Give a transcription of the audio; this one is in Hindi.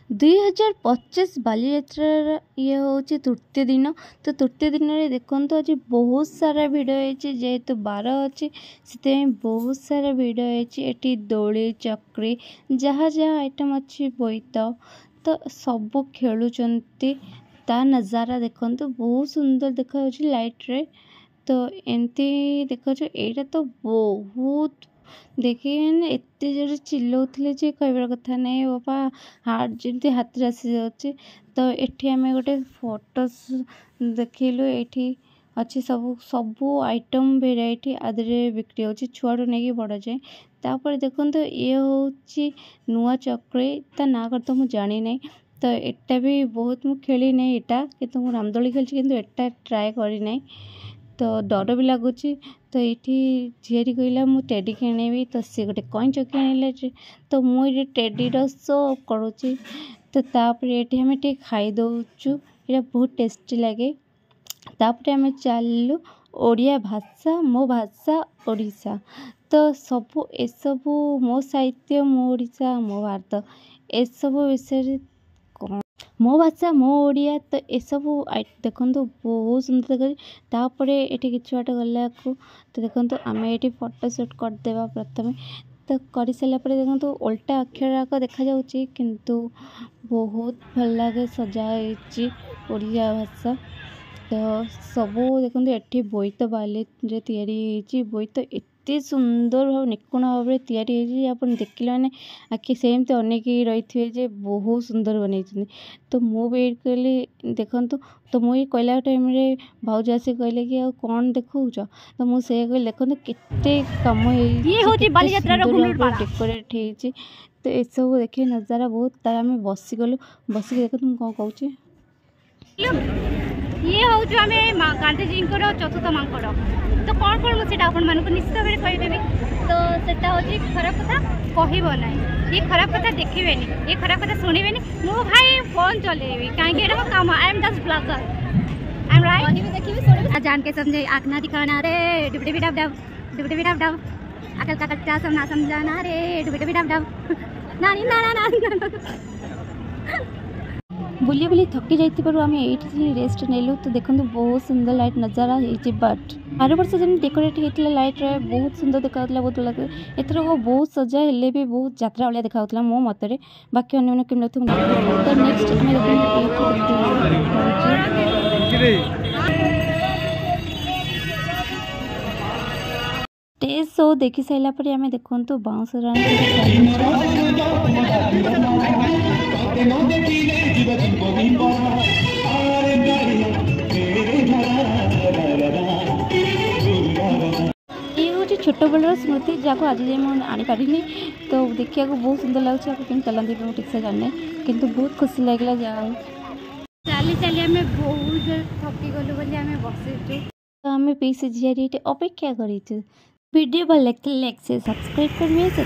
2025 बालीयात्रार ये हूँ तृतीय दिन। तो तृतीय दिन में देखो आज बहुत सारा भिड़ होती जेहेतु बार अच्छी से बहुत सारा भिड़ होती दोली चक्री जहाँ जहाँ आइटम अच्छी बोईत तो सब खेलुंट ता नज़ारा देखो बहुत सुंदर देखा लाइट रे। तो एमती देखो यहाँ तो बहुत देखिए एत जोर चिल्लाउले जे कहबार कथा नहीं बापा हार्ट जमी हाथ आसी जाऊँगी। तो ये आम गोटे फोटो देखलु ये अच्छी सब सबू आइटम भेराइटी आदि बिक्री होची छुआटू नहीं बड़ जाए। तापर देखो ये हूँ नुआ चक्री ता ना कर तो मुझे जानी नहीं। तो एटा भी बहुत मुझे खेली नहीं एटा कि रामदोली खेली कि एटा ट्राए करी नहीं तो डर भी लगुच। तो ये झीरी कहला मु टेडी किणेबी तो सी गोटे कईंच किणिले तो मुझे टेडी शो करुँची। तो तापर ये आम टे खाई दौचु ये बहुत टेस्टी लगे। तापर आम चलू ओडिया भाषा मो भाषा ओडिशा। तो सबू एसबू मो साहित्य मो ओडिशा मो भारत एसबू विषय कौन मो भाषा मो ओडिया। तो एसबू देखो बहुत सुंदर देखा। तापर ये किछु बाट गला को तो देखो आम ये फोटोशूट करदेवा प्रथम। तो कर सारापर देखो उल्टा अक्षर आक देखा जाऊँगी किंतु बहुत भल लगे सजाई ओडिया भाषा। तो सबू देखो ये बोईत बाली या बोईत एत सुंदर भाव निपुण भाव या देखिले मैंने आखि सेमती अनेक रही जे बहुत सुंदर बनई। तो मुझे कहली देखु तो मुझे कहला टाइम भाज आसी कहले कि कौन देखौ तो मुझे कहली देखो केते कम डेकोरेट हो। तो ये सब देखिए नज़ारा बहुत तार आम बसीगलु बसिक देख तुम कौन कहूँ ये हूँ आम गांधीजी चतुर्थ मांकड़। तो कौन कौन मुझे आपको निश्चित भाव में कहीदेवी। तो सेटा हूँ खराब कथा कहब ना ये खराब कथा देखिए ये खराब कथा शुणे मु भाई फोन चलेबी कहीं काम I am just blogger I am right जान के समझे आखना दिखाना रे डुबडे भी डब डुबडे भी डब अकल का कच्चा सब ना समझाना रे डुबडे भी डब नानी ना ना ना बुली बुली थकी जाइए आम ये रेस्ट नेलु। तो देखो बहुत सुंदर लाइट नज़ारा होती बट आर वर्ष जमी डेकोरेट होता लाइट रे बहुत सुंदर देखा बहुत लगे एथर बहुत सजा हेले भी बहुत यात्रा भाया देखा मो मत बाकी अन्य कमी तो नेक्स्ट स्टेज शो देखी सारापर आम देखु बाउंस छोट बेलर स्मृति जहाँ आज जाए आनीपारे। तो देखा बहुत सुंदर लगे आप चलती ठीक से जाने किंतु बहुत खुशी लगे जहाँ चली चली आम बहुत थकी गलु बोली आम बस तो आम पीस झील अपेक्षा कर वीडियो भल लगे लाइक से सब्सक्राइब करेंगे।